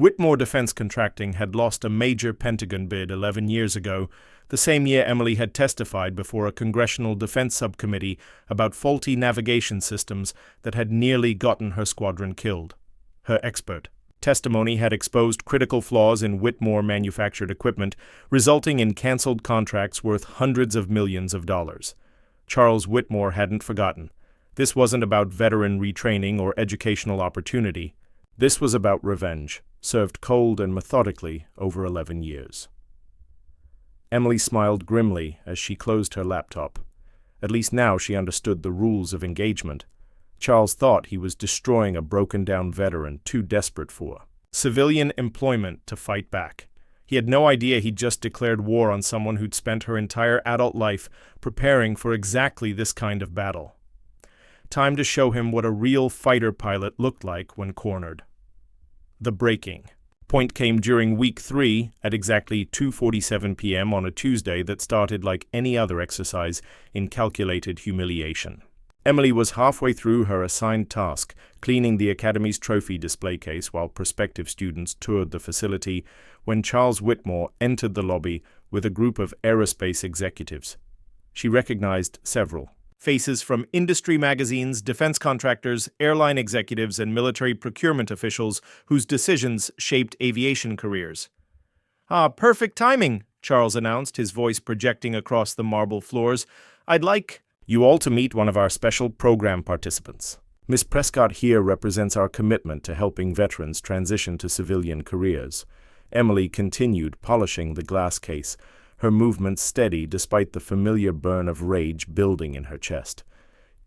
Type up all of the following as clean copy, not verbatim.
Whitmore Defense Contracting had lost a major Pentagon bid 11 years ago, the same year Emily had testified before a congressional defense subcommittee about faulty navigation systems that had nearly gotten her squadron killed. Her expert testimony had exposed critical flaws in Whitmore-manufactured equipment, resulting in canceled contracts worth hundreds of millions of dollars. Charles Whitmore hadn't forgotten. This wasn't about veteran retraining or educational opportunity. This was about revenge, served cold and methodically over 11 years. Emily smiled grimly as she closed her laptop. At least now she understood the rules of engagement. Charles thought he was destroying a broken-down veteran too desperate for civilian employment to fight back. He had no idea he'd just declared war on someone who'd spent her entire adult life preparing for exactly this kind of battle. Time to show him what a real fighter pilot looked like when cornered. The breaking point came during week 3 at exactly 2:47 p.m. on a Tuesday that started like any other exercise in calculated humiliation. Emily was halfway through her assigned task, cleaning the Academy's trophy display case while prospective students toured the facility, when Charles Whitmore entered the lobby with a group of aerospace executives. She recognized several faces from industry magazines, defense contractors, airline executives, and military procurement officials whose decisions shaped aviation careers. "Ah, perfect timing," Charles announced, his voice projecting across the marble floors. "I'd like you all to meet one of our special program participants. Miss Prescott here represents our commitment to helping veterans transition to civilian careers." Emily continued polishing the glass case, her movements steady despite the familiar burn of rage building in her chest.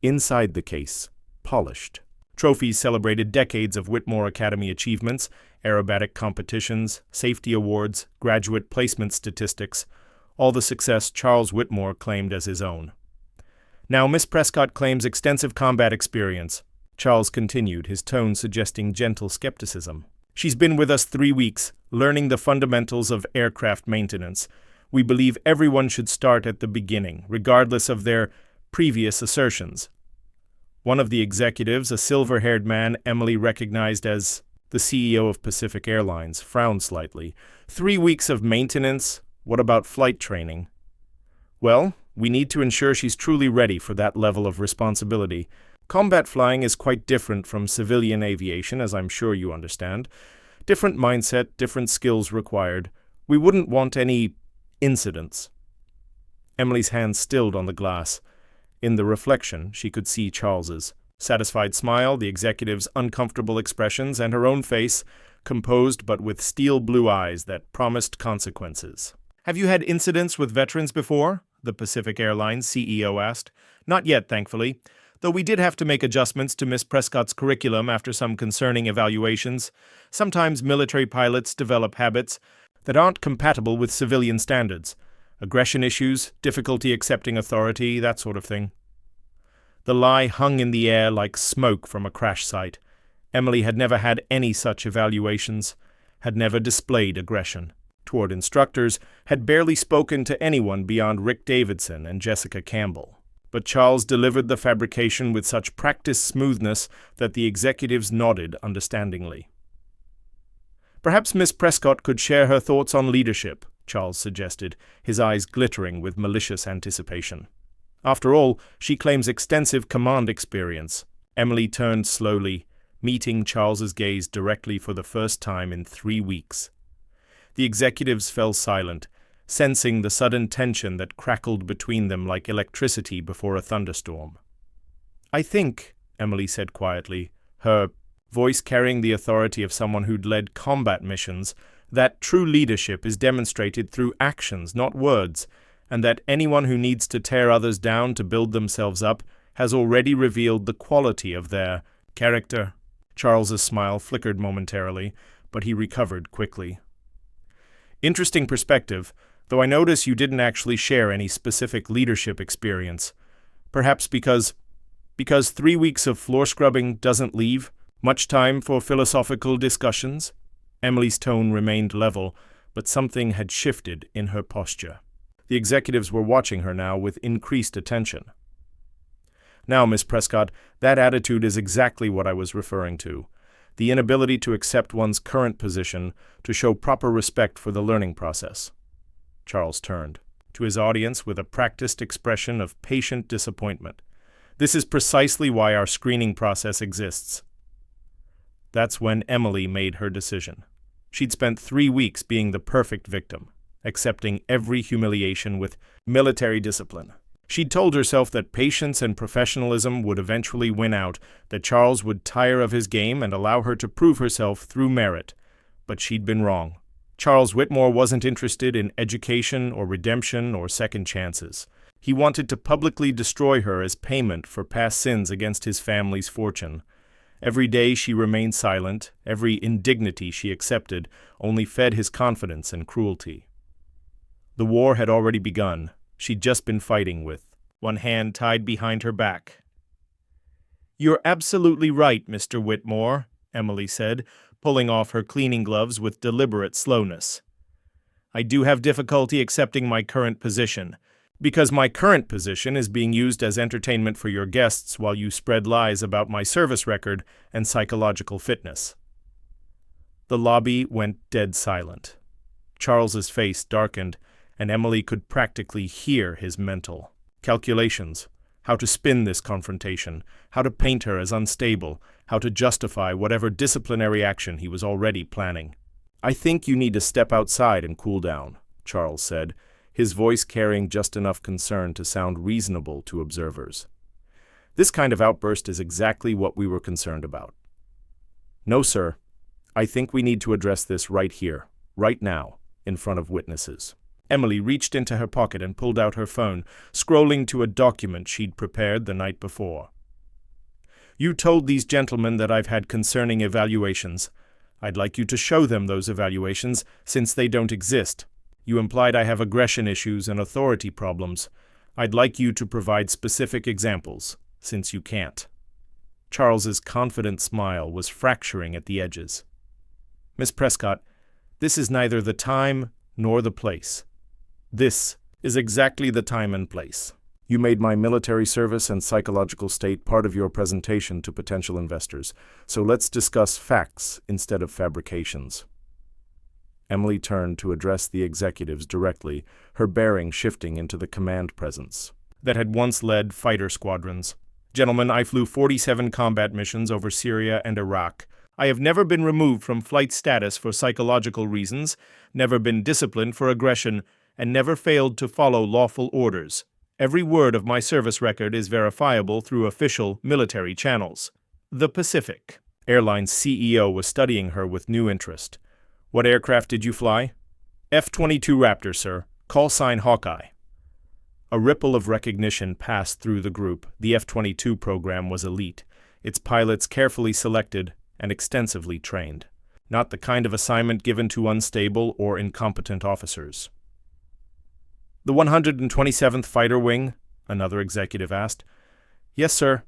Inside the case, polished trophies celebrated decades of Whitmore Academy achievements, aerobatic competitions, safety awards, graduate placement statistics, all the success Charles Whitmore claimed as his own. "Now, Miss Prescott claims extensive combat experience," Charles continued, his tone suggesting gentle skepticism. "She's been with us 3 weeks, learning the fundamentals of aircraft maintenance. We believe everyone should start at the beginning, regardless of their previous assertions." One of the executives, a silver-haired man Emily recognized as the CEO of Pacific Airlines, frowned slightly. 3 weeks of maintenance? What about flight training?" "Well, we need to ensure she's truly ready for that level of responsibility. Combat flying is quite different from civilian aviation, as I'm sure you understand. Different mindset, different skills required. We wouldn't want any incidents." Emily's hand stilled on the glass. In the reflection, she could see Charles's satisfied smile, the executive's uncomfortable expressions, and her own face, composed but with steel blue eyes that promised consequences. "Have you had incidents with veterans before?" the Pacific Airlines CEO asked. "Not yet, thankfully, though we did have to make adjustments to Miss Prescott's curriculum after some concerning evaluations. Sometimes military pilots develop habits that aren't compatible with civilian standards. Aggression issues, difficulty accepting authority, that sort of thing." The lie hung in the air like smoke from a crash site. Emily had never had any such evaluations, had never displayed aggression toward instructors, had barely spoken to anyone beyond Rick Davidson and Jessica Campbell. But Charles delivered the fabrication with such practiced smoothness that the executives nodded understandingly. "Perhaps Miss Prescott could share her thoughts on leadership," Charles suggested, his eyes glittering with malicious anticipation. "After all, she claims extensive command experience." Emily turned slowly, meeting Charles's gaze directly for the first time in 3 weeks. The executives fell silent, sensing the sudden tension that crackled between them like electricity before a thunderstorm. "I think," Emily said quietly, her voice carrying the authority of someone who'd led combat missions, that true leadership is demonstrated through actions, not words, and that anyone who needs to tear others down to build themselves up has already revealed the quality of their character." Charles's smile flickered momentarily, but he recovered quickly. "Interesting perspective, though I notice you didn't actually share any specific leadership experience. Perhaps because 3 weeks of floor scrubbing doesn't leave much time for philosophical discussions?" Emily's tone remained level, but something had shifted in her posture. The executives were watching her now with increased attention. "Now, Miss Prescott, that attitude is exactly what I was referring to. the inability to accept one's current position, to show proper respect for the learning process. Charles turned to his audience with a practiced expression of patient disappointment. This is precisely why our screening process exists. That's when Emily made her decision. She'd spent 3 weeks being the perfect victim, accepting every humiliation with military discipline. She'd told herself that patience and professionalism would eventually win out, that Charles would tire of his game and allow her to prove herself through merit. But she'd been wrong. Charles Whitmore wasn't interested in education or redemption or second chances. He wanted to publicly destroy her as payment for past sins against his family's fortune. Every day she remained silent, every indignity she accepted only fed his confidence and cruelty. The war had already begun. She'd just been fighting with one hand tied behind her back. "You're absolutely right, Mr. Whitmore," Emily said, pulling off her cleaning gloves with deliberate slowness. "I do have difficulty accepting my current position, because my current position is being used as entertainment for your guests while you spread lies about my service record and psychological fitness." The lobby went dead silent. Charles's face darkened, and Emily could practically hear his mental calculations, how to spin this confrontation, how to paint her as unstable, how to justify whatever disciplinary action he was already planning. "I think you need to step outside and cool down," Charles said, his voice carrying just enough concern to sound reasonable to observers. "This kind of outburst is exactly what we were concerned about." "No, sir. I think we need to address this right here, right now, in front of witnesses." Emily reached into her pocket and pulled out her phone, scrolling to a document she'd prepared the night before. "You told these gentlemen that I've had concerning evaluations. I'd like you to show them those evaluations, since they don't exist. You implied I have aggression issues and authority problems. I'd like you to provide specific examples, since you can't." Charles's confident smile was fracturing at the edges. "Miss Prescott, this is neither the time nor the place. This is exactly the time and place. You made my military service and psychological state part of your presentation to potential investors, so let's discuss facts instead of fabrications." Emily turned to address the executives directly, her bearing shifting into the command presence that had once led fighter squadrons. "Gentlemen, I flew 47 combat missions over Syria and Iraq. I have never been removed from flight status for psychological reasons, never been disciplined for aggression, and never failed to follow lawful orders. Every word of my service record is verifiable through official military channels." The Pacific Airlines CEO was studying her with new interest. "What aircraft did you fly?" "F-22 Raptor, sir. Call sign Hawkeye." A ripple of recognition passed through the group. The F-22 program was elite, its pilots carefully selected and extensively trained. Not the kind of assignment given to unstable or incompetent officers. "The 127th Fighter Wing?" another executive asked. "Yes, sir."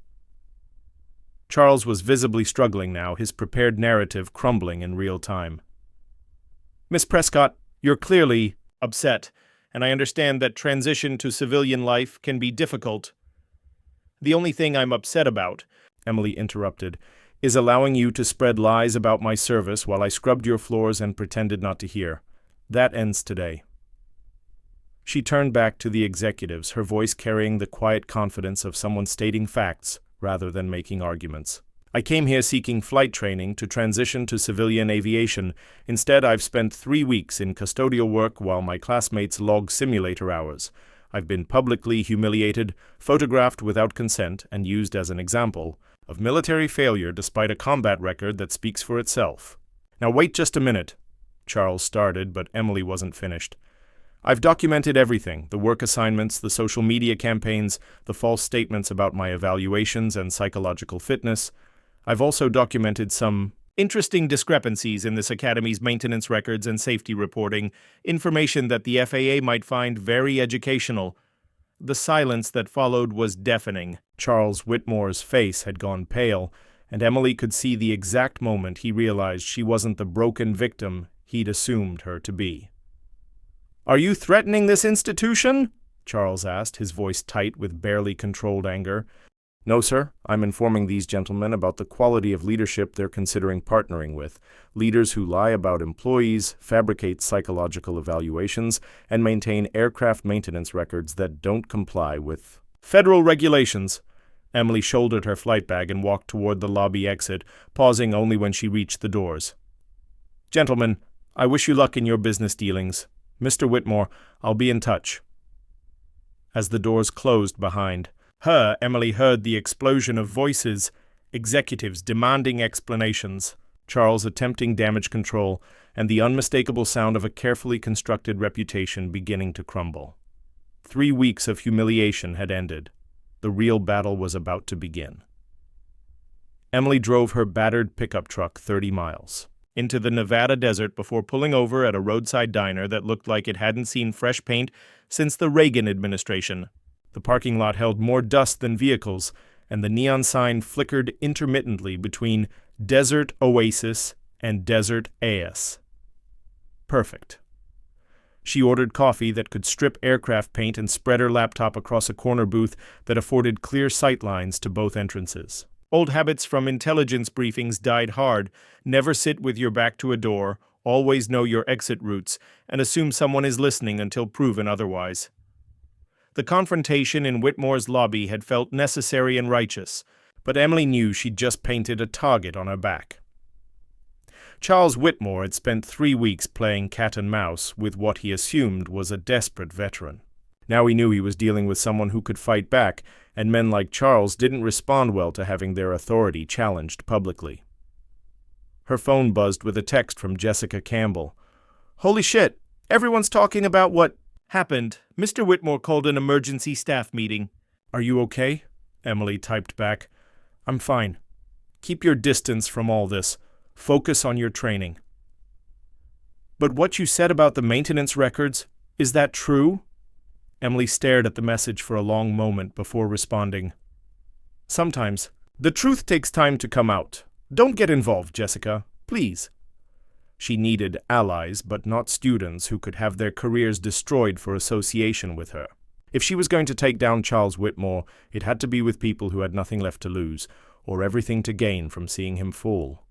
Charles was visibly struggling now, his prepared narrative crumbling in real time. "Miss Prescott, you're clearly upset, and I understand that transition to civilian life can be difficult. The only thing I'm upset about," Emily interrupted, "is allowing you to spread lies about my service while I scrubbed your floors and pretended not to hear. That ends today." She turned back to the executives, her voice carrying the quiet confidence of someone stating facts rather than making arguments. "I came here seeking flight training to transition to civilian aviation. Instead, I've spent 3 weeks in custodial work while my classmates log simulator hours. I've been publicly humiliated, photographed without consent, and used as an example of military failure despite a combat record that speaks for itself." "Now wait just a minute," Charles started, but Emily wasn't finished. "I've documented everything, the work assignments, the social media campaigns, the false statements about my evaluations and psychological fitness. I've also documented some interesting discrepancies in this academy's maintenance records and safety reporting, information that the FAA might find very educational." The silence that followed was deafening. Charles Whitmore's face had gone pale, and Emily could see the exact moment he realized she wasn't the broken victim he'd assumed her to be. "Are you threatening this institution?" Charles asked, his voice tight with barely controlled anger. No, sir. I'm informing these gentlemen about the quality of leadership they're considering partnering with. Leaders who lie about employees, fabricate psychological evaluations, and maintain aircraft maintenance records that don't comply with federal regulations. Emily shouldered her flight bag and walked toward the lobby exit, pausing only when she reached the doors. Gentlemen, I wish you luck in your business dealings. Mr. Whitmore, I'll be in touch. As the doors closed behind her, Emily heard the explosion of voices, executives demanding explanations, Charles attempting damage control, and the unmistakable sound of a carefully constructed reputation beginning to crumble. 3 weeks of humiliation had ended. The real battle was about to begin. Emily drove her battered pickup truck 30 miles into the Nevada desert before pulling over at a roadside diner that looked like it hadn't seen fresh paint since the Reagan administration. The parking lot held more dust than vehicles, and the neon sign flickered intermittently between Desert Oasis and Desert AS. Perfect. She ordered coffee that could strip aircraft paint and spread her laptop across a corner booth that afforded clear sight lines to both entrances. Old habits from intelligence briefings died hard. Never sit with your back to a door, always know your exit routes, and assume someone is listening until proven otherwise. The confrontation in Whitmore's lobby had felt necessary and righteous, but Emily knew she'd just painted a target on her back. Charles Whitmore had spent 3 weeks playing cat and mouse with what he assumed was a desperate veteran. Now he knew he was dealing with someone who could fight back, and men like Charles didn't respond well to having their authority challenged publicly. Her phone buzzed with a text from Jessica Campbell. "Holy shit! Everyone's talking about what happened. Mr. Whitmore called an emergency staff meeting." "Are you okay?" Emily typed back. "I'm fine. Keep your distance from all this. Focus on your training." "But what you said about the maintenance records, is that true?" Emily stared at the message for a long moment before responding. "Sometimes. The truth takes time to come out. Don't get involved, Jessica. Please." She needed allies, but not students who could have their careers destroyed for association with her. If she was going to take down Charles Whitmore, it had to be with people who had nothing left to lose, or everything to gain from seeing him fall.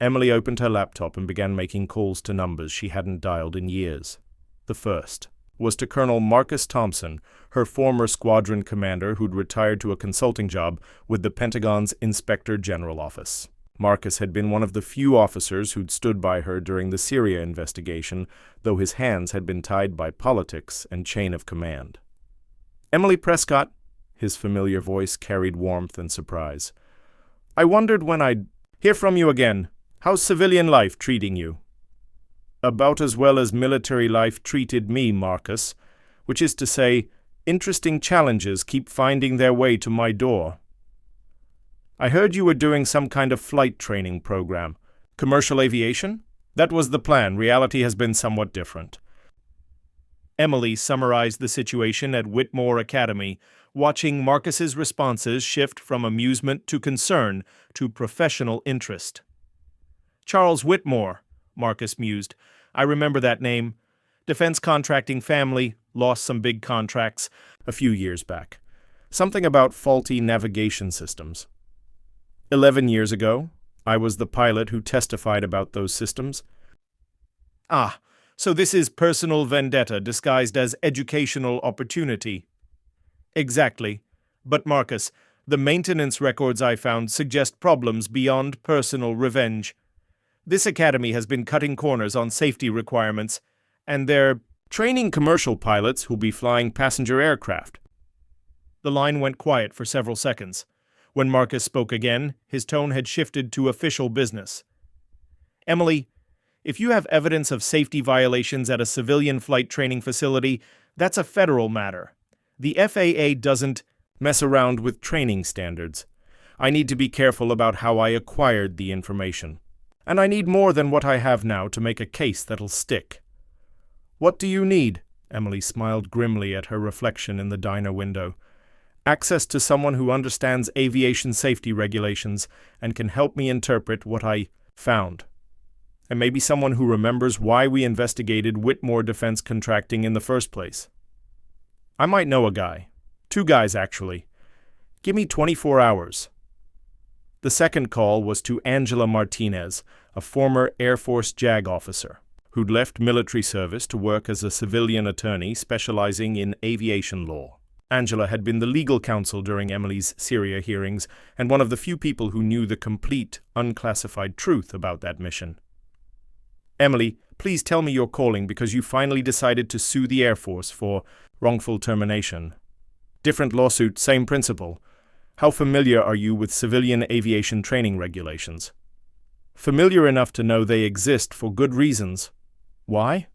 Emily opened her laptop and began making calls to numbers she hadn't dialed in years. The first was to Colonel Marcus Thompson, her former squadron commander who'd retired to a consulting job with the Pentagon's Inspector General Office. Marcus had been one of the few officers who'd stood by her during the Syria investigation, though his hands had been tied by politics and chain of command. "Emily Prescott," his familiar voice carried warmth and surprise. "I wondered when I'd hear from you again. How's civilian life treating you?" "About as well as military life treated me, Marcus, which is to say, interesting challenges keep finding their way to my door." "I heard you were doing some kind of flight training program. Commercial aviation?" "That was the plan. Reality has been somewhat different." Emily summarized the situation at Whitmore Academy, watching Marcus's responses shift from amusement to concern to professional interest. "Charles Whitmore," Marcus mused. "I remember that name. Defense contracting family, lost some big contracts a few years back. Something about faulty navigation systems. 11 years ago, I was the pilot who testified about those systems." "Ah, so this is personal vendetta disguised as educational opportunity." "Exactly. But Marcus, the maintenance records I found suggest problems beyond personal revenge. This academy has been cutting corners on safety requirements, and they're training commercial pilots who'll be flying passenger aircraft." The line went quiet for several seconds. When Marcus spoke again, his tone had shifted to official business. "Emily, if you have evidence of safety violations at a civilian flight training facility, that's a federal matter. The FAA doesn't mess around with training standards. I need to be careful about how I acquired the information. And I need more than what I have now to make a case that'll stick." "What do you need?" Emily smiled grimly at her reflection in the diner window. "Access to someone who understands aviation safety regulations and can help me interpret what I found. And maybe someone who remembers why we investigated Whitmore Defense Contracting in the first place. I might know a guy. 2 guys, actually. Give me 24 hours. The second call was to Angela Martinez, a former Air Force JAG officer, who'd left military service to work as a civilian attorney specializing in aviation law. Angela had been the legal counsel during Emily's Syria hearings and one of the few people who knew the complete, unclassified truth about that mission. Emily, please tell me you're calling because you finally decided to sue the Air Force for wrongful termination. Different lawsuit, same principle. How familiar are you with civilian aviation training regulations? Familiar enough to know they exist for good reasons. Why?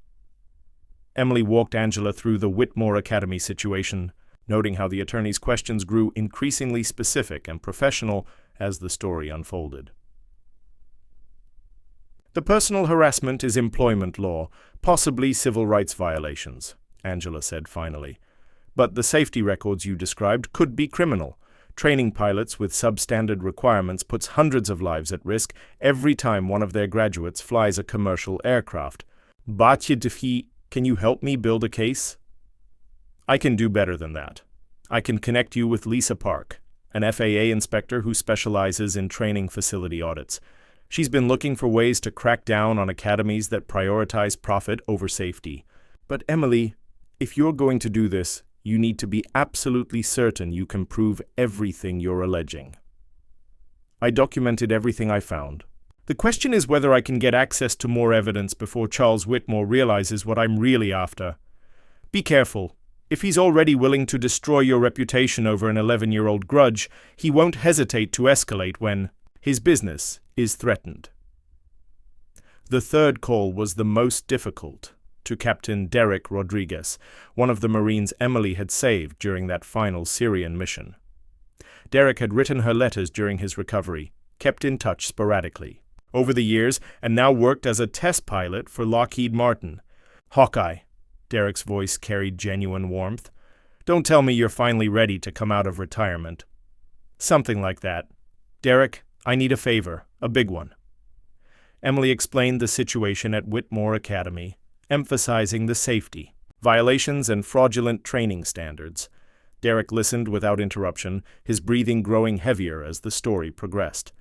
Emily walked Angela through the Whitmore Academy situation, noting how the attorney's questions grew increasingly specific and professional as the story unfolded. The personal harassment is employment law, possibly civil rights violations, Angela said finally. But the safety records you described could be criminal. Training pilots with substandard requirements puts hundreds of lives at risk every time one of their graduates flies a commercial aircraft. Can you help me build a case? I can do better than that. I can connect you with Lisa Park, an FAA inspector who specializes in training facility audits. She's been looking for ways to crack down on academies that prioritize profit over safety. But Emily, if you're going to do this, you need to be absolutely certain you can prove everything you're alleging. I documented everything I found. The question is whether I can get access to more evidence before Charles Whitmore realizes what I'm really after. Be careful. If he's already willing to destroy your reputation over an 11-year-old grudge, he won't hesitate to escalate when his business is threatened. The third call was the most difficult, to Captain Derek Rodriguez, one of the Marines Emily had saved during that final Syrian mission. Derek had written her letters during his recovery, kept in touch sporadically over the years, and now worked as a test pilot for Lockheed Martin. Hawkeye, Derek's voice carried genuine warmth. Don't tell me you're finally ready to come out of retirement. Something like that. Derek, I need a favor, a big one. Emily explained the situation at Whitmore Academy, emphasizing the safety, violations, and fraudulent training standards. Derek listened without interruption, his breathing growing heavier as the story progressed.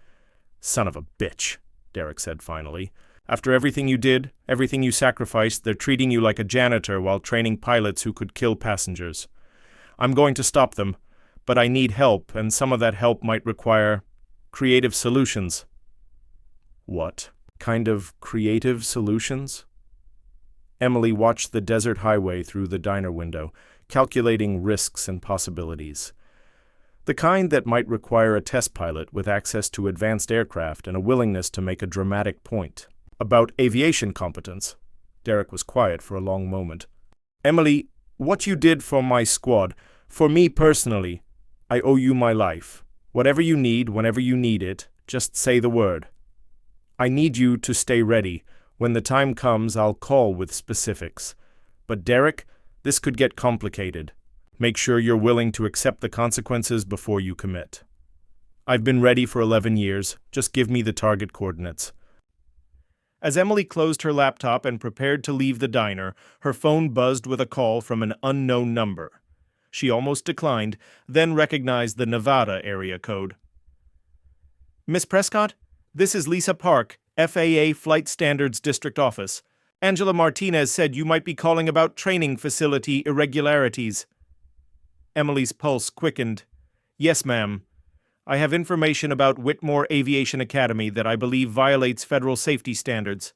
Son of a bitch, Derek said finally. After everything you did, everything you sacrificed, they're treating you like a janitor while training pilots who could kill passengers. I'm going to stop them, but I need help, and some of that help might require creative solutions. What kind of creative solutions? Emily watched the desert highway through the diner window, calculating risks and possibilities. The kind that might require a test pilot with access to advanced aircraft and a willingness to make a dramatic point. About aviation competence. Derek was quiet for a long moment. Emily, what you did for my squad, for me personally, I owe you my life. Whatever you need, whenever you need it, just say the word. I need you to stay ready. When the time comes, I'll call with specifics. But Derek, this could get complicated. Make sure you're willing to accept the consequences before you commit. I've been ready for 11 years. Just give me the target coordinates. As Emily closed her laptop and prepared to leave the diner, her phone buzzed with a call from an unknown number. She almost declined, then recognized the Nevada area code. Miss Prescott, this is Lisa Park, FAA Flight Standards District Office. Angela Martinez said you might be calling about training facility irregularities. Emily's pulse quickened. Yes, ma'am. I have information about Whitmore Aviation Academy that I believe violates federal safety standards.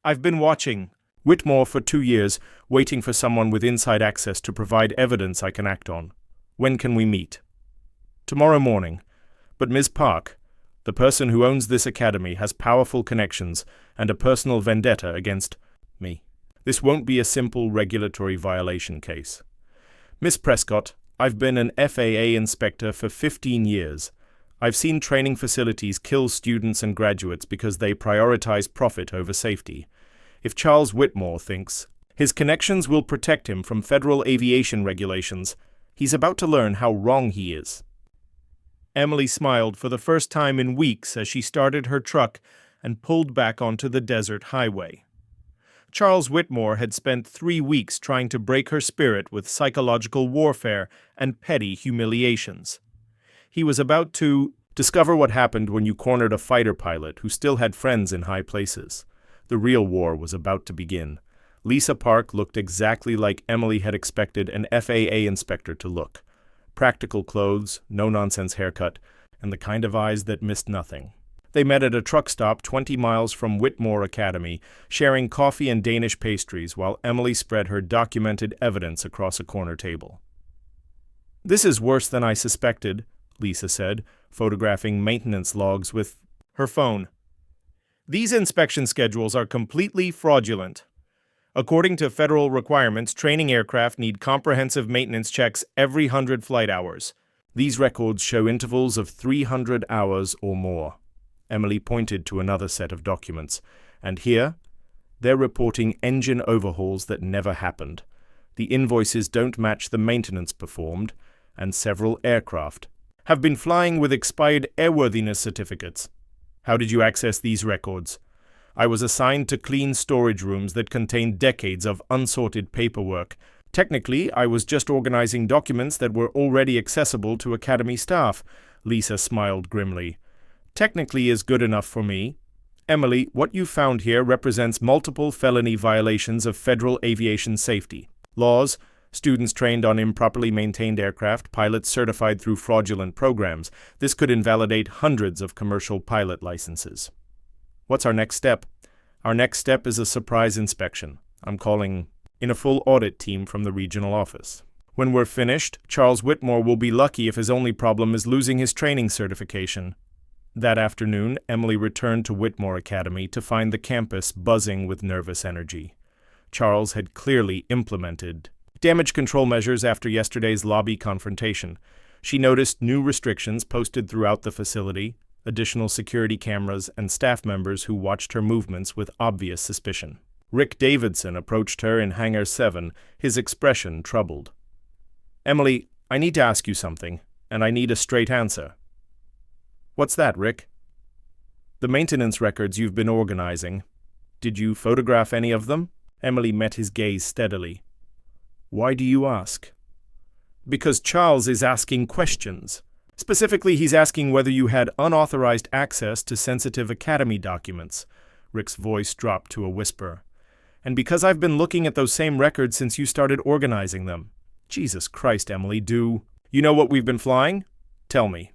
I've been watching Whitmore for 2 years, waiting for someone with inside access to provide evidence I can act on. When can we meet? Tomorrow morning. But Ms. Park, the person who owns this academy, has powerful connections and a personal vendetta against me. This won't be a simple regulatory violation case. Miss Prescott, I've been an FAA inspector for 15 years. I've seen training facilities kill students and graduates because they prioritize profit over safety. If Charles Whitmore thinks his connections will protect him from federal aviation regulations, he's about to learn how wrong he is. Emily smiled for the first time in weeks as she started her truck and pulled back onto the desert highway. Charles Whitmore had spent 3 weeks trying to break her spirit with psychological warfare and petty humiliations. He was about to discover what happened when you cornered a fighter pilot who still had friends in high places. The real war was about to begin. Lisa Park looked exactly like Emily had expected an FAA inspector to look. Practical clothes, no-nonsense haircut, and the kind of eyes that missed nothing. They met at a truck stop 20 miles from Whitmore Academy, sharing coffee and Danish pastries while Emily spread her documented evidence across a corner table. "This is worse than I suspected," Lisa said, photographing maintenance logs with her phone. "These inspection schedules are completely fraudulent. According to federal requirements, training aircraft need comprehensive maintenance checks every 100 flight hours. These records show intervals of 300 hours or more." Emily pointed to another set of documents. "And here, they're reporting engine overhauls that never happened. The invoices don't match the maintenance performed, and several aircraft have been flying with expired airworthiness certificates. How did you access these records?" "I was assigned to clean storage rooms that contained decades of unsorted paperwork. Technically, I was just organizing documents that were already accessible to Academy staff." Lisa smiled grimly. "Technically is good enough for me. Emily, what you found here represents multiple felony violations of federal aviation safety laws, students trained on improperly maintained aircraft, pilots certified through fraudulent programs. This could invalidate hundreds of commercial pilot licenses." "What's our next step?" "Our next step is a surprise inspection. I'm calling in a full audit team from the regional office. When we're finished, Charles Whitmore will be lucky if his only problem is losing his training certification." That afternoon, Emily returned to Whitmore Academy to find the campus buzzing with nervous energy. Charles had clearly implemented damage control measures after yesterday's lobby confrontation. She noticed new restrictions posted throughout the facility, additional security cameras, and staff members who watched her movements with obvious suspicion. Rick Davidson approached her in Hangar 7, his expression troubled. "Emily, I need to ask you something, and I need a straight answer." "What's that, Rick?" "The maintenance records you've been organizing. Did you photograph any of them?" Emily met his gaze steadily. "Why do you ask?" "Because Charles is asking questions. Specifically, he's asking whether you had unauthorized access to sensitive Academy documents." Rick's voice dropped to a whisper. "And because I've been looking at those same records since you started organizing them." "Jesus Christ, Emily, do you know what we've been flying? Tell me."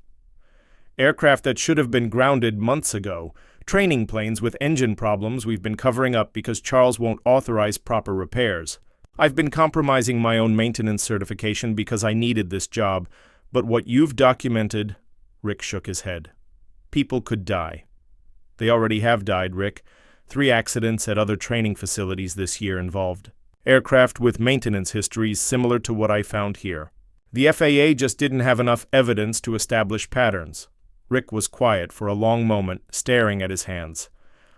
"Aircraft that should have been grounded months ago. Training planes with engine problems we've been covering up because Charles won't authorize proper repairs. I've been compromising my own maintenance certification because I needed this job, but what you've documented—" Rick shook his head. "People could die." "They already have died, Rick. 3 accidents at other training facilities this year involved aircraft with maintenance histories similar to what I found here. The FAA just didn't have enough evidence to establish patterns." Rick was quiet for a long moment, staring at his hands.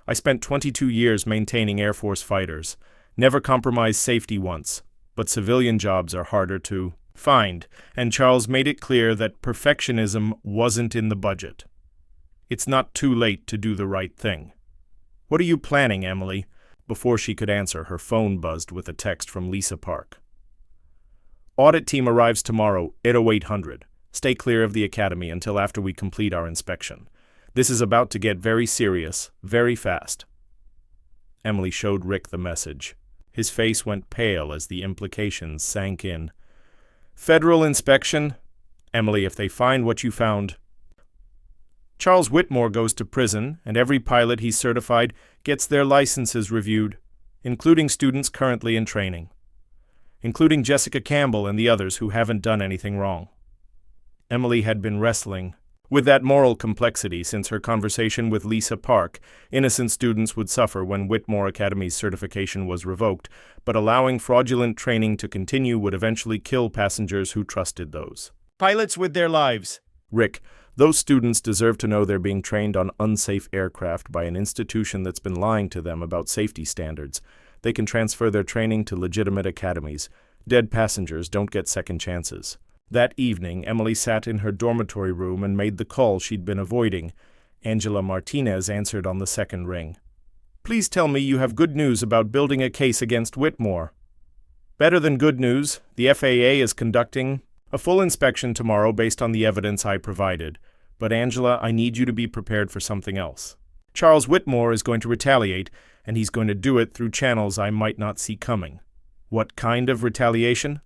"I spent 22 years maintaining Air Force fighters. Never compromised safety once, but civilian jobs are harder to find, and Charles made it clear that perfectionism wasn't in the budget. It's not too late to do the right thing." "What are you planning, Emily?" Before she could answer, her phone buzzed with a text from Lisa Park. "Audit team arrives tomorrow at 0800. Stay clear of the Academy until after we complete our inspection. This is about to get very serious, very fast." Emily showed Rick the message. His face went pale as the implications sank in. "Federal inspection? Emily, if they find what you found..." "Charles Whitmore goes to prison, and every pilot he's certified gets their licenses reviewed, including students currently in training, including Jessica Campbell and the others who haven't done anything wrong." Emily had been wrestling with that moral complexity since her conversation with Lisa Park. Innocent students would suffer when Whitmore Academy's certification was revoked, but allowing fraudulent training to continue would eventually kill passengers who trusted those pilots with their lives. "Rick, those students deserve to know they're being trained on unsafe aircraft by an institution that's been lying to them about safety standards. They can transfer their training to legitimate academies. Dead passengers don't get second chances." That evening, Emily sat in her dormitory room and made the call she'd been avoiding. Angela Martinez answered on the second ring. "Please tell me you have good news about building a case against Whitmore." "Better than good news. The FAA is conducting A full inspection tomorrow based on the evidence I provided. But Angela, I need you to be prepared for something else. Charles Whitmore is going to retaliate, and he's going to do it through channels I might not see coming. What kind of retaliation?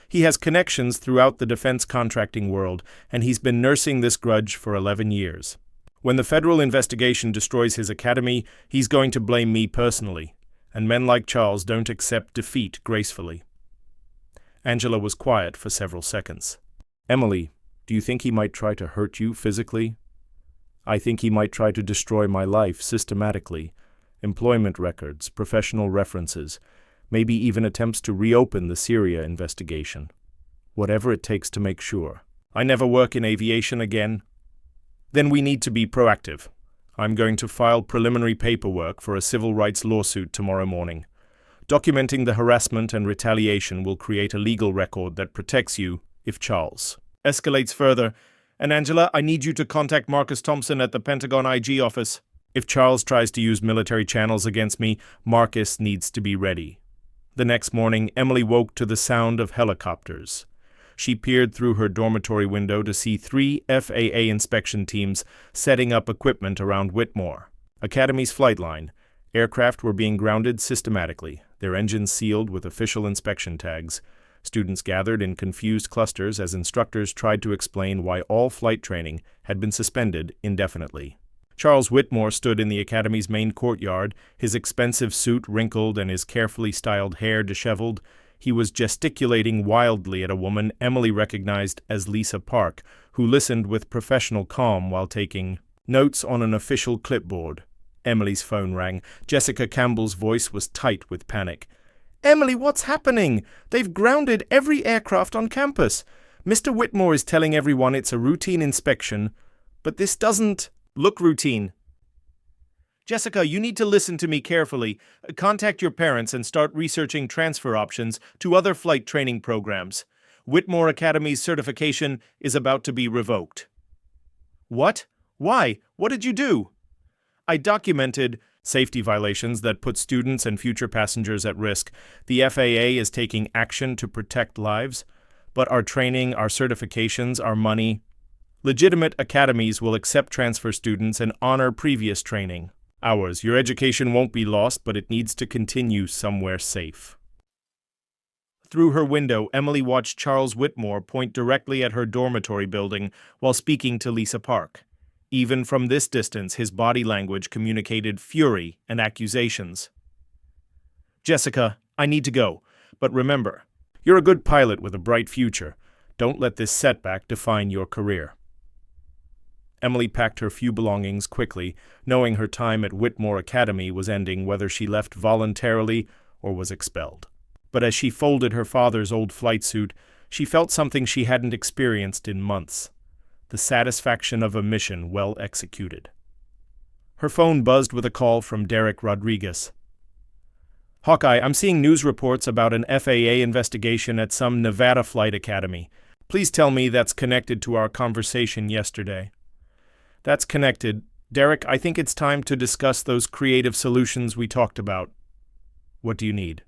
He has connections throughout the defense contracting world, and he's been nursing this grudge for 11 years. When the federal investigation destroys his academy, he's going to blame me personally, and men like Charles don't accept defeat gracefully. Angela was quiet for several seconds. Emily, do you think he might try to hurt you physically? I think he might try to destroy my life systematically. Employment records, professional references, maybe even attempts to reopen the Syria investigation. Whatever it takes to make sure. I never work in aviation again. Then we need to be proactive. I'm going to file preliminary paperwork for a civil rights lawsuit tomorrow morning. Documenting the harassment and retaliation will create a legal record that protects you if Charles escalates further. And Angela, I need you to contact Marcus Thompson at the Pentagon IG office. If Charles tries to use military channels against me, Marcus needs to be ready. The next morning, Emily woke to the sound of helicopters. She peered through her dormitory window to see 3 FAA inspection teams setting up equipment around Whitmore Academy's flight line. Aircraft were being grounded systematically, their engines sealed with official inspection tags. Students gathered in confused clusters as instructors tried to explain why all flight training had been suspended indefinitely. Charles Whitmore stood in the Academy's main courtyard, his expensive suit wrinkled and his carefully styled hair disheveled. He was gesticulating wildly at a woman Emily recognized as Lisa Park, who listened with professional calm while taking notes on an official clipboard. Emily's phone rang. Jessica Campbell's voice was tight with panic. "Emily, what's happening? They've grounded every aircraft on campus. Mr. Whitmore is telling everyone it's a routine inspection, but this doesn't look routine." Jessica, you need to listen to me carefully. Contact your parents and start researching transfer options to other flight training programs. Whitmore Academy's certification is about to be revoked. What? Why? What did you do? I documented safety violations that put students and future passengers at risk. The FAA is taking action to protect lives, but our training, our certifications, our money. Legitimate academies will accept transfer students and honor previous training. Ours. Your education won't be lost, but it needs to continue somewhere safe. Through her window, Emily watched Charles Whitmore point directly at her dormitory building while speaking to Lisa Park. Even from this distance, his body language communicated fury and accusations. Jessica, I need to go, but remember, you're a good pilot with a bright future. Don't let this setback define your career. Emily packed her few belongings quickly, knowing her time at Whitmore Academy was ending whether she left voluntarily or was expelled. But as she folded her father's old flight suit, she felt something she hadn't experienced in months. The satisfaction of a mission well executed. Her phone buzzed with a call from Derek Rodriguez. "Hawkeye, I'm seeing news reports about an FAA investigation at some Nevada flight academy. Please tell me that's connected to our conversation yesterday." "That's connected. Derek, I think it's time to discuss those creative solutions we talked about." "What do you need?"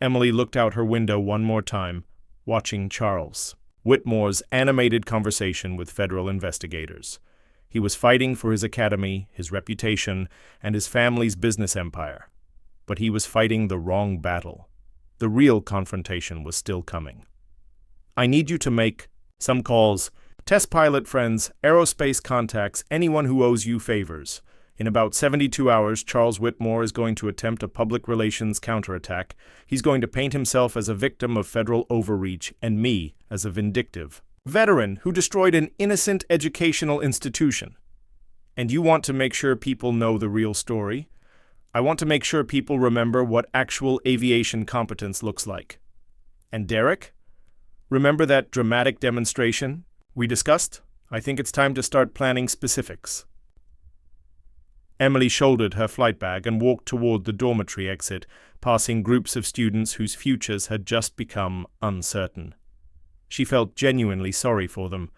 Emily looked out her window one more time, watching Charles Whitmore's animated conversation with federal investigators. He was fighting for his academy, his reputation, and his family's business empire. But he was fighting the wrong battle. The real confrontation was still coming. "I need you to make some calls. Test pilot friends, aerospace contacts, anyone who owes you favors. In about 72 hours, Charles Whitmore is going to attempt a public relations counterattack. He's going to paint himself as a victim of federal overreach and me as a vindictive veteran who destroyed an innocent educational institution. And you want to make sure people know the real story? I want to make sure people remember what actual aviation competence looks like. And Derek? Remember that dramatic demonstration we discussed? I think it's time to start planning specifics." Emily shouldered her flight bag and walked toward the dormitory exit, passing groups of students whose futures had just become uncertain. She felt genuinely sorry for them.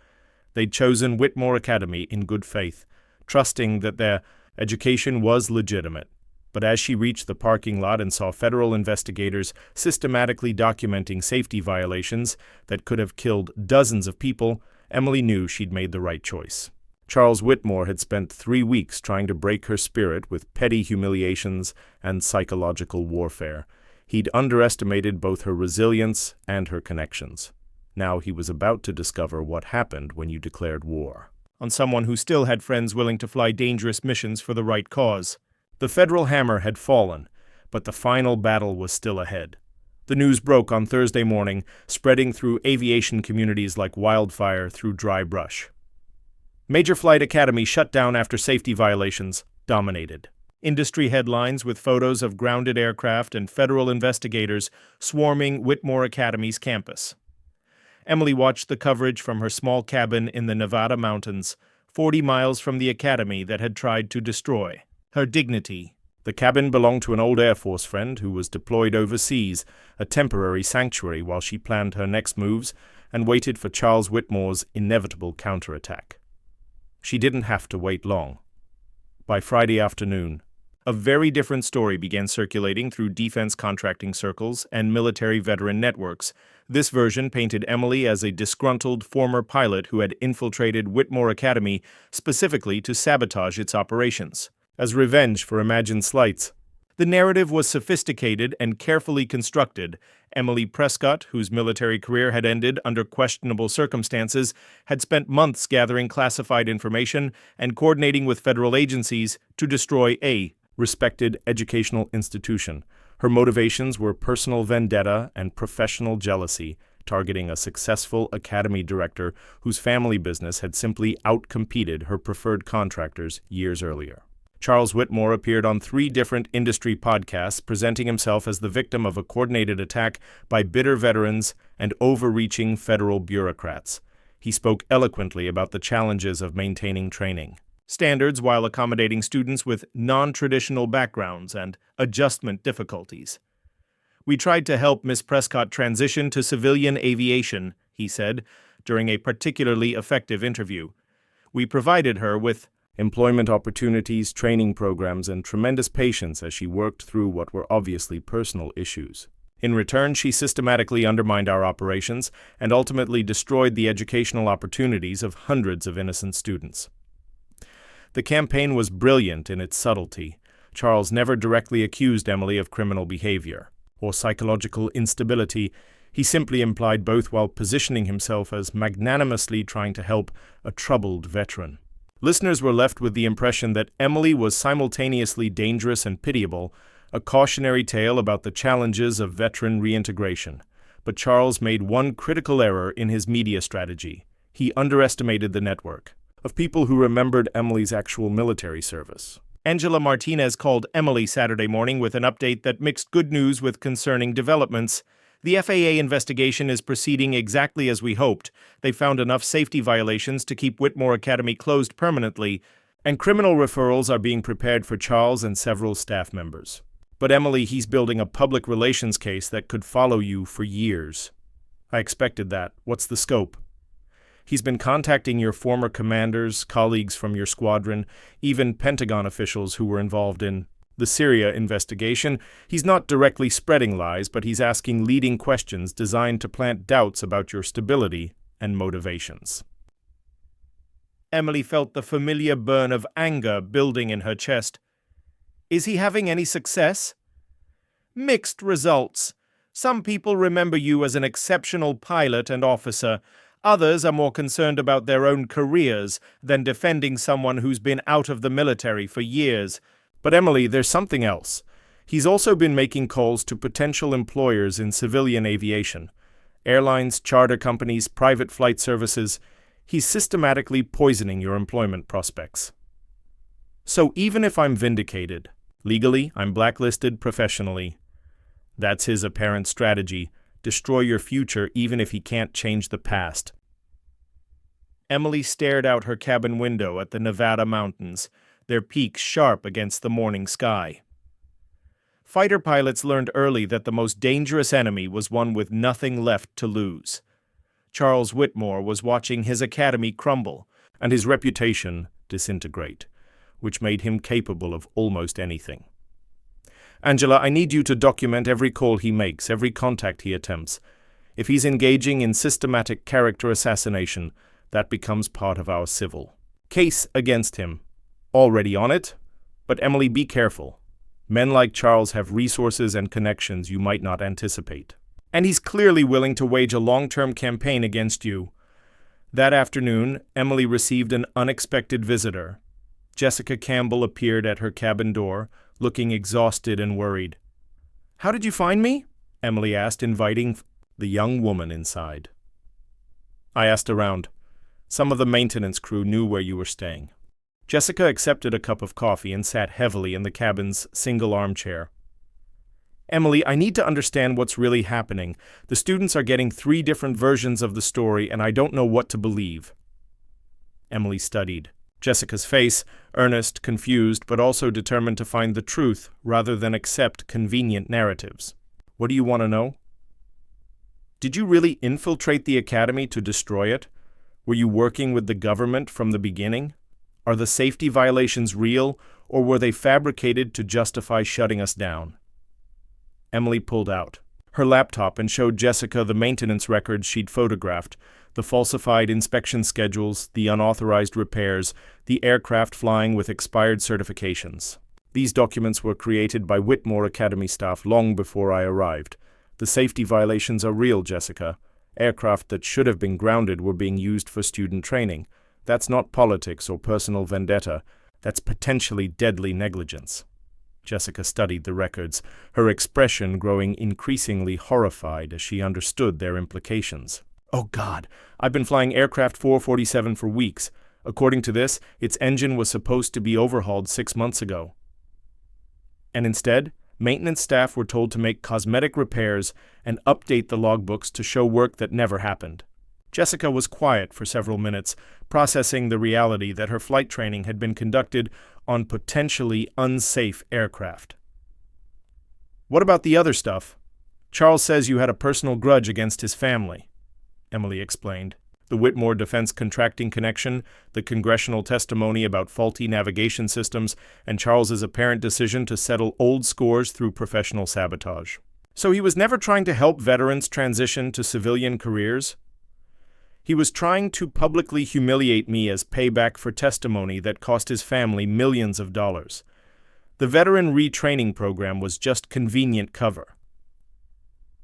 They'd chosen Whitmore Academy in good faith, trusting that their education was legitimate. But as she reached the parking lot and saw federal investigators systematically documenting safety violations that could have killed dozens of people, Emily knew she'd made the right choice. Charles Whitmore had spent 3 weeks trying to break her spirit with petty humiliations and psychological warfare. He'd underestimated both her resilience and her connections. Now he was about to discover what happened when you declared war on someone who still had friends willing to fly dangerous missions for the right cause. The federal hammer had fallen, but the final battle was still ahead. The news broke on Thursday morning, spreading through aviation communities like wildfire through dry brush. Major flight academy shut down after safety violations dominated. Industry headlines with photos of grounded aircraft and federal investigators swarming Whitmore Academy's campus. Emily watched the coverage from her small cabin in the Nevada mountains, 40 miles from the academy that had tried to destroy her dignity. The cabin belonged to an old Air Force friend who was deployed overseas, a temporary sanctuary while she planned her next moves and waited for Charles Whitmore's inevitable counterattack. She didn't have to wait long. By Friday afternoon, a very different story began circulating through defense contracting circles and military veteran networks. This version painted Emily as a disgruntled former pilot who had infiltrated Whitmore Academy specifically to sabotage its operations, as revenge for imagined slights. The narrative was sophisticated and carefully constructed. Emily Prescott, whose military career had ended under questionable circumstances, had spent months gathering classified information and coordinating with federal agencies to destroy a respected educational institution. Her motivations were personal vendetta and professional jealousy, targeting a successful academy director whose family business had simply outcompeted her preferred contractors years earlier. Charles Whitmore appeared on 3 different industry podcasts, presenting himself as the victim of a coordinated attack by bitter veterans and overreaching federal bureaucrats. He spoke eloquently about the challenges of maintaining training standards while accommodating students with non-traditional backgrounds and adjustment difficulties. "We tried to help Miss Prescott transition to civilian aviation," he said, during a particularly effective interview. "We provided her with employment opportunities, training programs, and tremendous patience as she worked through what were obviously personal issues. In return, she systematically undermined our operations and ultimately destroyed the educational opportunities of hundreds of innocent students." The campaign was brilliant in its subtlety. Charles never directly accused Emily of criminal behavior or psychological instability. He simply implied both while positioning himself as magnanimously trying to help a troubled veteran. Listeners were left with the impression that Emily was simultaneously dangerous and pitiable, a cautionary tale about the challenges of veteran reintegration. But Charles made one critical error in his media strategy. He underestimated the network of people who remembered Emily's actual military service. Angela Martinez called Emily Saturday morning with an update that mixed good news with concerning developments. "The FAA investigation is proceeding exactly as we hoped. They found enough safety violations to keep Whitmore Academy closed permanently, and criminal referrals are being prepared for Charles and several staff members. But Emily, he's building a public relations case that could follow you for years." "I expected that. What's the scope?" "He's been contacting your former commanders, colleagues from your squadron, even Pentagon officials who were involved in the Syria investigation. He's not directly spreading lies, but he's asking leading questions designed to plant doubts about your stability and motivations." Emily felt the familiar burn of anger building in her chest. "Is he having any success?" "Mixed results. Some people remember you as an exceptional pilot and officer. Others are more concerned about their own careers than defending someone who's been out of the military for years." "But Emily, there's something else. He's also been making calls to potential employers in civilian aviation. Airlines, charter companies, private flight services. He's systematically poisoning your employment prospects." "So even if I'm vindicated, legally I'm blacklisted professionally." "That's his apparent strategy. Destroy your future even if he can't change the past." Emily stared out her cabin window at the Nevada mountains, their peaks sharp against the morning sky. Fighter pilots learned early that the most dangerous enemy was one with nothing left to lose. Charles Whitmore was watching his academy crumble and his reputation disintegrate, which made him capable of almost anything. Angela, I need you to document every call he makes, every contact he attempts. If he's engaging in systematic character assassination, that becomes part of our civil case against him. Already on it? But Emily, be careful. Men like Charles have resources and connections you might not anticipate. And he's clearly willing to wage a long-term campaign against you. That afternoon, Emily received an unexpected visitor. Jessica Campbell appeared at her cabin door, looking exhausted and worried. "How did you find me?" Emily asked, inviting the young woman inside. "I asked around. Some of the maintenance crew knew where you were staying." Jessica accepted a cup of coffee and sat heavily in the cabin's single armchair. "Emily, I need to understand what's really happening. The students are getting 3 different versions of the story, and I don't know what to believe." Emily studied Jessica's face, earnest, confused, but also determined to find the truth rather than accept convenient narratives. "What do you want to know?" "Did you really infiltrate the academy to destroy it? Were you working with the government from the beginning? Are the safety violations real, or were they fabricated to justify shutting us down?" Emily pulled out her laptop and showed Jessica the maintenance records she'd photographed, the falsified inspection schedules, the unauthorized repairs, the aircraft flying with expired certifications. "These documents were created by Whitmore Academy staff long before I arrived. The safety violations are real, Jessica. Aircraft that should have been grounded were being used for student training. That's not politics or personal vendetta. That's potentially deadly negligence." Jessica studied the records, her expression growing increasingly horrified as she understood their implications. "Oh God, I've been flying aircraft 447 for weeks. According to this, its engine was supposed to be overhauled 6 months ago. And instead, maintenance staff were told to make cosmetic repairs and update the logbooks to show work that never happened." Jessica was quiet for several minutes, processing the reality that her flight training had been conducted on potentially unsafe aircraft. "What about the other stuff? Charles says you had a personal grudge against his family," Emily explained. "The Whitmore Defense Contracting connection, the congressional testimony about faulty navigation systems, and Charles's apparent decision to settle old scores through professional sabotage. So he was never trying to help veterans transition to civilian careers? He was trying to publicly humiliate me as payback for testimony that cost his family millions of dollars. The veteran retraining program was just convenient cover."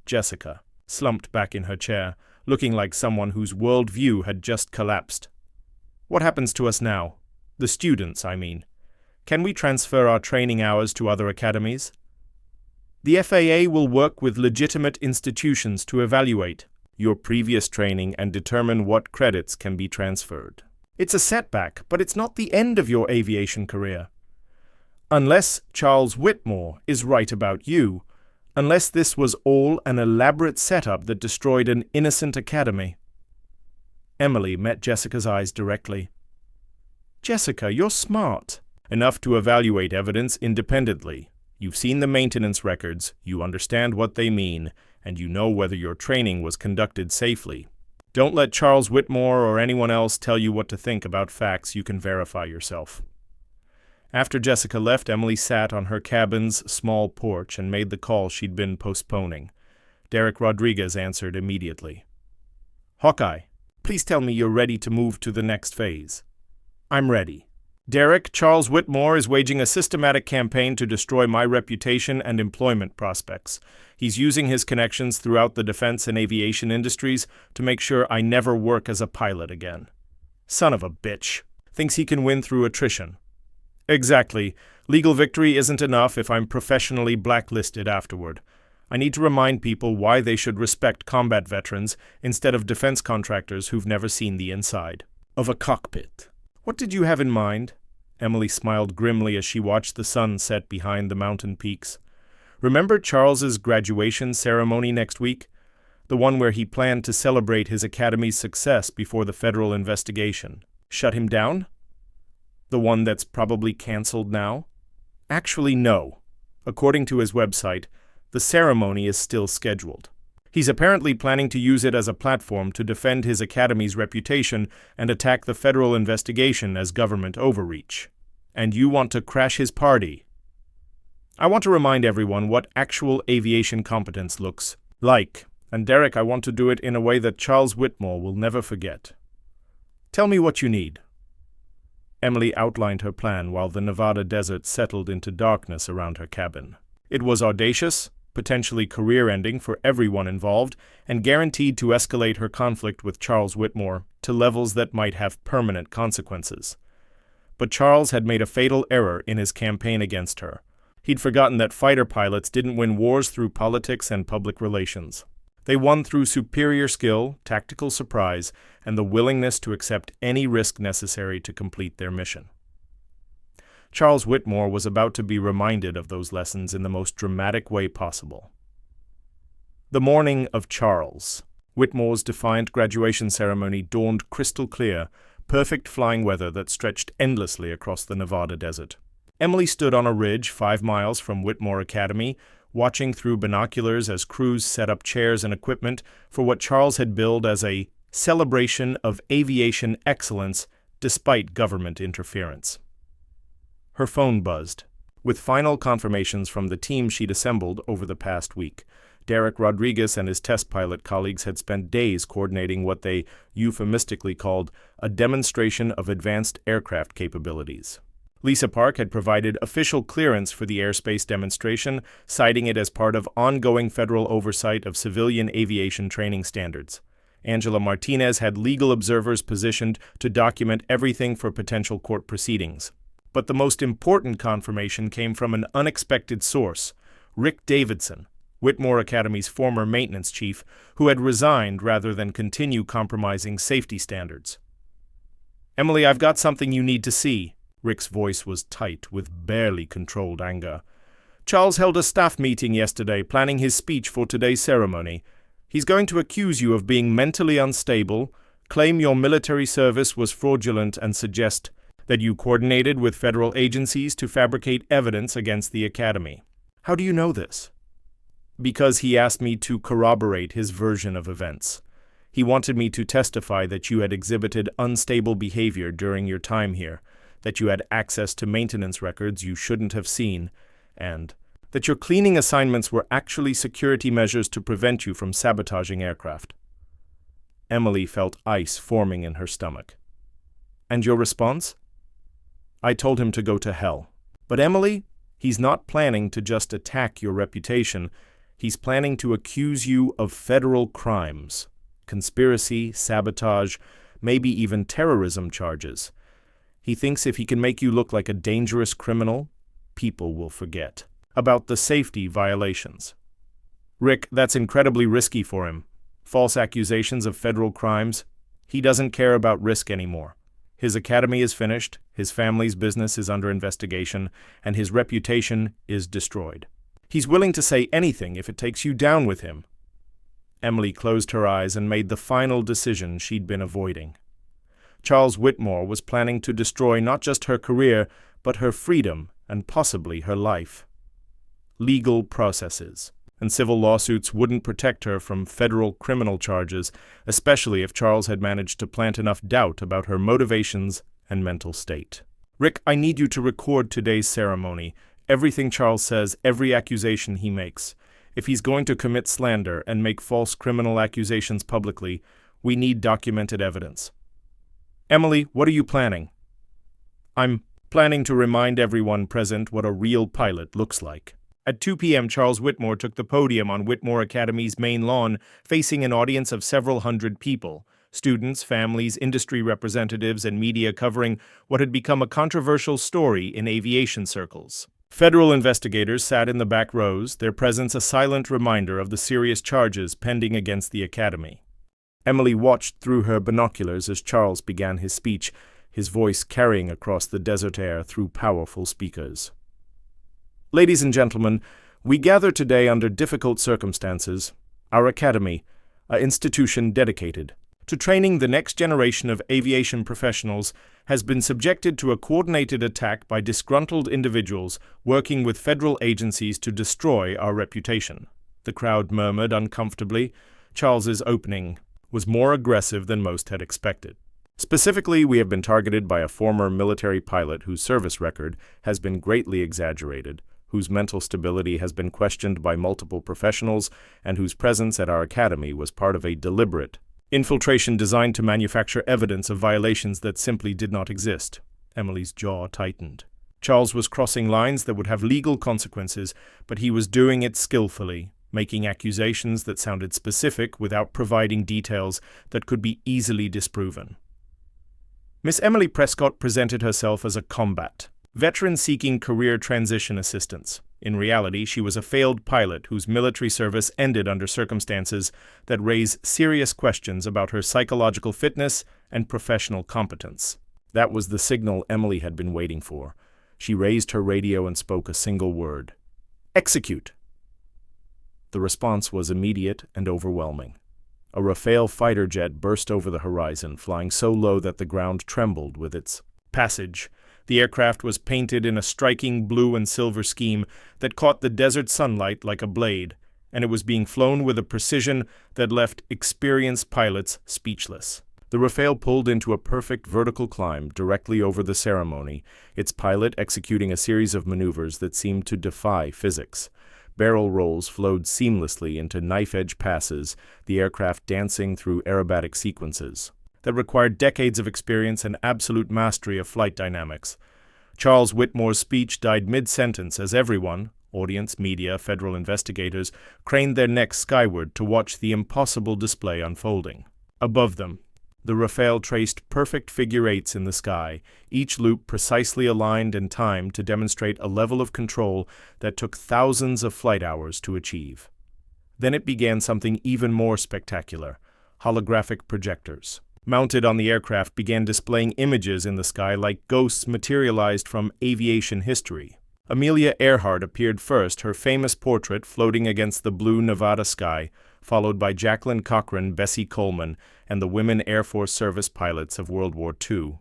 Jessica slumped back in her chair, looking like someone whose worldview had just collapsed. "What happens to us now? The students, I mean. Can we transfer our training hours to other academies?" "The FAA will work with legitimate institutions to evaluate your previous training and determine what credits can be transferred. It's a setback, but it's not the end of your aviation career. Unless Charles Whitmore is right about you, unless this was all an elaborate setup that destroyed an innocent academy." Emily met Jessica's eyes directly. "Jessica, you're smart enough to evaluate evidence independently. You've seen the maintenance records, you understand what they mean, and you know whether your training was conducted safely. Don't let Charles Whitmore or anyone else tell you what to think about facts you can verify yourself." After Jessica left, Emily sat on her cabin's small porch and made the call she'd been postponing. Derek Rodriguez answered immediately. "Hawkeye, please tell me you're ready to move to the next phase." "I'm ready." "Derek, Charles Whitmore is waging a systematic campaign to destroy my reputation and employment prospects. He's using his connections throughout the defense and aviation industries to make sure I never work as a pilot again." "Son of a bitch. Thinks he can win through attrition." "Exactly. Legal victory isn't enough if I'm professionally blacklisted afterward. I need to remind people why they should respect combat veterans instead of defense contractors who've never seen the inside of a cockpit." "What did you have in mind?" Emily smiled grimly as she watched the sun set behind the mountain peaks. "Remember Charles's graduation ceremony next week? The one where he planned to celebrate his academy's success before the federal investigation. Shut him down? The one that's probably canceled now?" "Actually, no. According to his website, the ceremony is still scheduled. He's apparently planning to use it as a platform to defend his academy's reputation and attack the federal investigation as government overreach. And you want to crash his party?" I want to remind everyone what actual aviation competence looks like. And Derek, I want to do it in a way that Charles Whitmore will never forget. Tell me what you need. Emily outlined her plan while the Nevada desert settled into darkness around her cabin. It was audacious, potentially career-ending for everyone involved, and guaranteed to escalate her conflict with Charles Whitmore to levels that might have permanent consequences. But Charles had made a fatal error in his campaign against her. He'd forgotten that fighter pilots didn't win wars through politics and public relations. They won through superior skill, tactical surprise, and the willingness to accept any risk necessary to complete their mission. Charles Whitmore was about to be reminded of those lessons in the most dramatic way possible. The morning of Charles Whitmore's defiant graduation ceremony dawned crystal clear, perfect flying weather that stretched endlessly across the Nevada desert. Emily stood on a ridge 5 miles from Whitmore Academy, watching through binoculars as crews set up chairs and equipment for what Charles had billed as a celebration of aviation excellence despite government interference. Her phone buzzed, with final confirmations from the team she'd assembled over the past week. Derek Rodriguez and his test pilot colleagues had spent days coordinating what they euphemistically called a demonstration of advanced aircraft capabilities. Lisa Park had provided official clearance for the airspace demonstration, citing it as part of ongoing federal oversight of civilian aviation training standards. Angela Martinez had legal observers positioned to document everything for potential court proceedings. But the most important confirmation came from an unexpected source, Rick Davidson, Whitmore Academy's former maintenance chief, who had resigned rather than continue compromising safety standards. "Emily, I've got something you need to see." Rick's voice was tight with barely controlled anger. "Charles held a staff meeting yesterday planning his speech for today's ceremony. He's going to accuse you of being mentally unstable, claim your military service was fraudulent, and suggest that you coordinated with federal agencies to fabricate evidence against the Academy." "How do you know this?" "Because he asked me to corroborate his version of events. He wanted me to testify that you had exhibited unstable behavior during your time here, that you had access to maintenance records you shouldn't have seen, and that your cleaning assignments were actually security measures to prevent you from sabotaging aircraft." Emily felt ice forming in her stomach. "And your response?" "I told him to go to hell." "But Emily, he's not planning to just attack your reputation. He's planning to accuse you of federal crimes, conspiracy, sabotage, maybe even terrorism charges. He thinks if he can make you look like a dangerous criminal, people will forget about the safety violations." "Rick, that's incredibly risky for him. False accusations of federal crimes. He doesn't care about risk anymore. His academy is finished, his family's business is under investigation, and his reputation is destroyed. He's willing to say anything if it takes you down with him." Emily closed her eyes and made the final decision she'd been avoiding. Charles Whitmore was planning to destroy not just her career, but her freedom and possibly her life. Legal processes and civil lawsuits wouldn't protect her from federal criminal charges, especially if Charles had managed to plant enough doubt about her motivations and mental state. "Rick, I need you to record today's ceremony. Everything Charles says, every accusation he makes. If he's going to commit slander and make false criminal accusations publicly, we need documented evidence." "Emily, what are you planning?" "I'm planning to remind everyone present what a real pilot looks like." At 2 p.m., Charles Whitmore took the podium on Whitmore Academy's main lawn, facing an audience of several hundred people, students, families, industry representatives, and media covering what had become a controversial story in aviation circles. Federal investigators sat in the back rows, their presence a silent reminder of the serious charges pending against the Academy. Emily watched through her binoculars as Charles began his speech, his voice carrying across the desert air through powerful speakers. "Ladies and gentlemen, we gather today under difficult circumstances. Our Academy, an institution dedicated to training the next generation of aviation professionals, has been subjected to a coordinated attack by disgruntled individuals working with federal agencies to destroy our reputation." The crowd murmured uncomfortably. Charles's opening was more aggressive than most had expected. "Specifically, we have been targeted by a former military pilot whose service record has been greatly exaggerated, whose mental stability has been questioned by multiple professionals and whose presence at our academy was part of a deliberate infiltration designed to manufacture evidence of violations that simply did not exist. Emily's jaw tightened. Charles was crossing lines that would have legal consequences, but he was doing it skillfully, making accusations that sounded specific without providing details that could be easily disproven. Miss Emily Prescott presented herself as a combat veteran seeking career transition assistance. In reality, she was a failed pilot whose military service ended under circumstances that raise serious questions about her psychological fitness and professional competence. That was the signal Emily had been waiting for. She raised her radio and spoke a single word. "Execute!" The response was immediate and overwhelming. A Rafale fighter jet burst over the horizon, flying so low that the ground trembled with its passage. The aircraft was painted in a striking blue and silver scheme that caught the desert sunlight like a blade, and it was being flown with a precision that left experienced pilots speechless. The Rafale pulled into a perfect vertical climb directly over the ceremony, its pilot executing a series of maneuvers that seemed to defy physics. Barrel rolls flowed seamlessly into knife-edge passes, the aircraft dancing through aerobatic sequences that required decades of experience and absolute mastery of flight dynamics. Charles Whitmore's speech died mid-sentence as everyone, audience, media, federal investigators, craned their necks skyward to watch the impossible display unfolding. Above them, the Rafale traced perfect figure eights in the sky, each loop precisely aligned and timed to demonstrate a level of control that took thousands of flight hours to achieve. Then it began something even more spectacular: holographic projectors, mounted on the aircraft, began displaying images in the sky like ghosts materialized from aviation history. Amelia Earhart appeared first, her famous portrait floating against the blue Nevada sky, followed by Jacqueline Cochran, Bessie Coleman, and the women Air Force service pilots of World War II.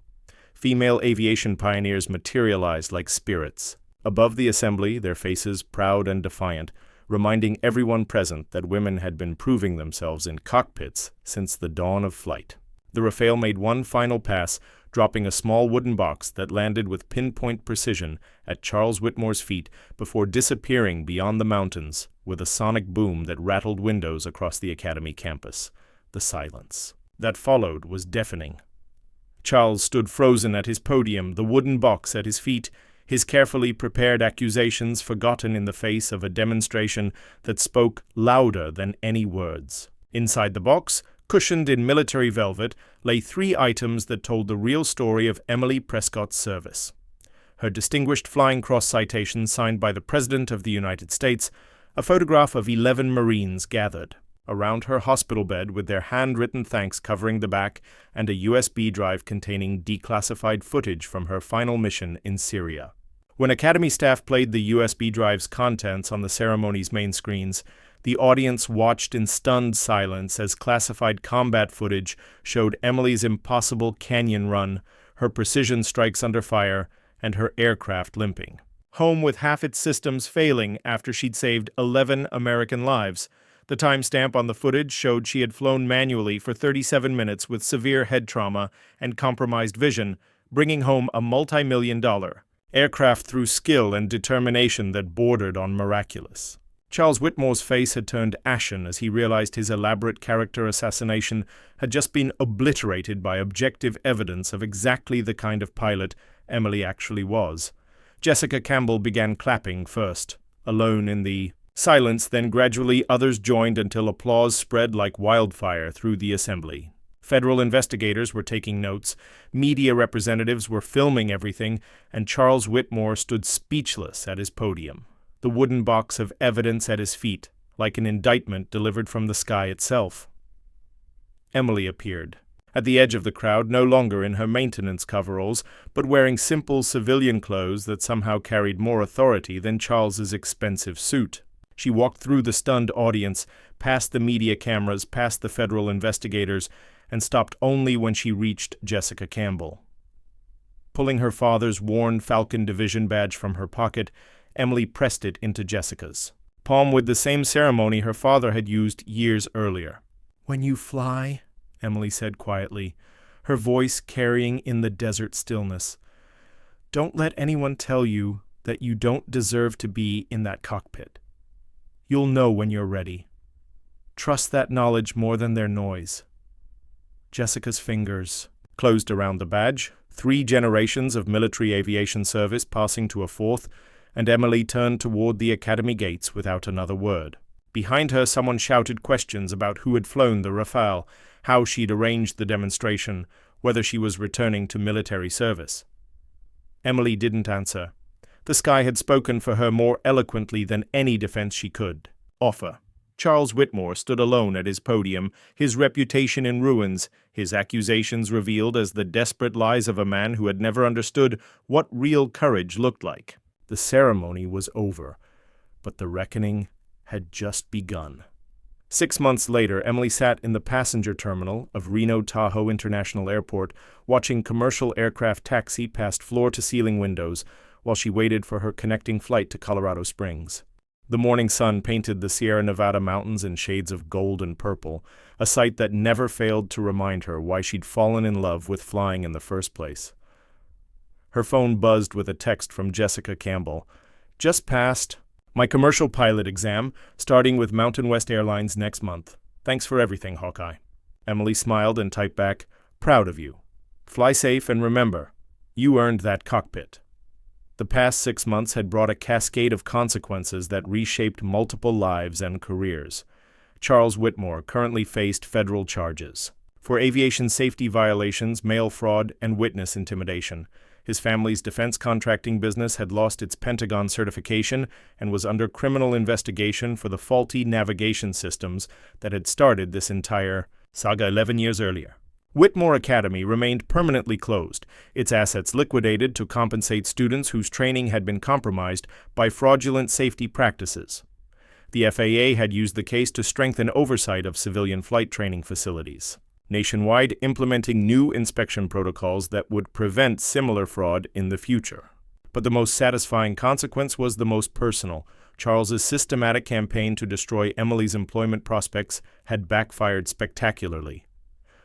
Female aviation pioneers materialized like spirits. Above the assembly, their faces proud and defiant, reminding everyone present that women had been proving themselves in cockpits since the dawn of flight. The Rafale made one final pass, dropping a small wooden box that landed with pinpoint precision at Charles Whitmore's feet before disappearing beyond the mountains with a sonic boom that rattled windows across the academy campus. The silence that followed was deafening. Charles stood frozen at his podium, the wooden box at his feet, his carefully prepared accusations forgotten in the face of a demonstration that spoke louder than any words. Inside the box, cushioned in military velvet, lay 3 items that told the real story of Emily Prescott's service. Her Distinguished Flying Cross citation signed by the President of the United States, a photograph of 11 Marines gathered around her hospital bed with their handwritten thanks covering the back, and a USB drive containing declassified footage from her final mission in Syria. When Academy staff played the USB drive's contents on the ceremony's main screens, the audience watched in stunned silence as classified combat footage showed Emily's impossible canyon run, her precision strikes under fire, and her aircraft limping home with half its systems failing after she'd saved 11 American lives. The timestamp on the footage showed she had flown manually for 37 minutes with severe head trauma and compromised vision, bringing home a multi-million-dollar aircraft through skill and determination that bordered on miraculous. Charles Whitmore's face had turned ashen as he realized his elaborate character assassination had just been obliterated by objective evidence of exactly the kind of pilot Emily actually was. Jessica Campbell began clapping first, alone in the silence, then gradually others joined until applause spread like wildfire through the assembly. Federal investigators were taking notes, media representatives were filming everything, and Charles Whitmore stood speechless at his podium, the wooden box of evidence at his feet, like an indictment delivered from the sky itself. Emily appeared, at the edge of the crowd, no longer in her maintenance coveralls, but wearing simple civilian clothes that somehow carried more authority than Charles's expensive suit. She walked through the stunned audience, past the media cameras, past the federal investigators, and stopped only when she reached Jessica Campbell. Pulling her father's worn Falcon Division badge from her pocket, Emily pressed it into Jessica's palm with the same ceremony her father had used years earlier. "When you fly," Emily said quietly, her voice carrying in the desert stillness, "don't let anyone tell you that you don't deserve to be in that cockpit. You'll know when you're ready. Trust that knowledge more than their noise. Jessica's fingers closed around the badge, 3 generations of military aviation service passing to a 4th, and Emily turned toward the academy gates without another word. Behind her, someone shouted questions about who had flown the Rafale, how she'd arranged the demonstration, whether she was returning to military service. Emily didn't answer. The sky had spoken for her more eloquently than any defense she could offer. Charles Whitmore stood alone at his podium, his reputation in ruins, his accusations revealed as the desperate lies of a man who had never understood what real courage looked like. The ceremony was over, but the reckoning had just begun. 6 months later, Emily sat in the passenger terminal of Reno Tahoe International Airport, watching commercial aircraft taxi past floor-to-ceiling windows while she waited for her connecting flight to Colorado Springs. The morning sun painted the Sierra Nevada mountains in shades of gold and purple, a sight that never failed to remind her why she'd fallen in love with flying in the first place. Her phone buzzed with a text from Jessica Campbell. "Just passed my commercial pilot exam, starting with Mountain West Airlines next month. Thanks for everything, Hawkeye." Emily smiled and typed back, "Proud of you. Fly safe and remember, you earned that cockpit." The past 6 months had brought a cascade of consequences that reshaped multiple lives and careers. Charles Whitmore currently faced federal charges for aviation safety violations, mail fraud, and witness intimidation. His family's defense contracting business had lost its Pentagon certification and was under criminal investigation for the faulty navigation systems that had started this entire saga 11 years earlier. Whitmore Academy remained permanently closed, its assets liquidated to compensate students whose training had been compromised by fraudulent safety practices. The FAA had used the case to strengthen oversight of civilian flight training facilities nationwide, implementing new inspection protocols that would prevent similar fraud in the future. But the most satisfying consequence was the most personal. Charles's systematic campaign to destroy Emily's employment prospects had backfired spectacularly.